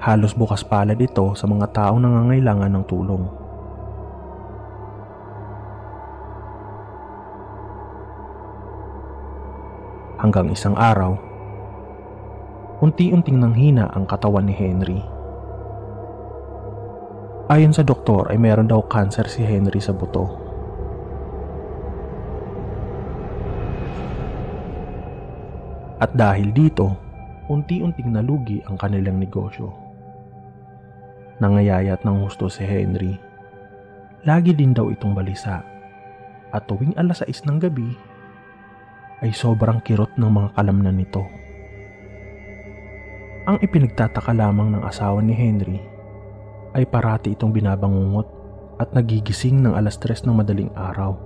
Halos bukas palad ito sa mga taong nangangailangan ng tulong. Hanggang isang araw, unti-unting nanghina ang katawan ni Henry. Ayon sa doktor ay meron daw cancer si Henry sa buto. At dahil dito, unti-unting nalugi ang kanilang negosyo. Nangayayat ng husto si Henry. Lagi din daw itong balisa. At tuwing 6:00 ng gabi, ay sobrang kirot ng mga kalamnan nito. Ang ipinagtataka lamang ng asawa ni Henry ay parati itong binabangungot at nagigising ng 3:00 ng madaling araw.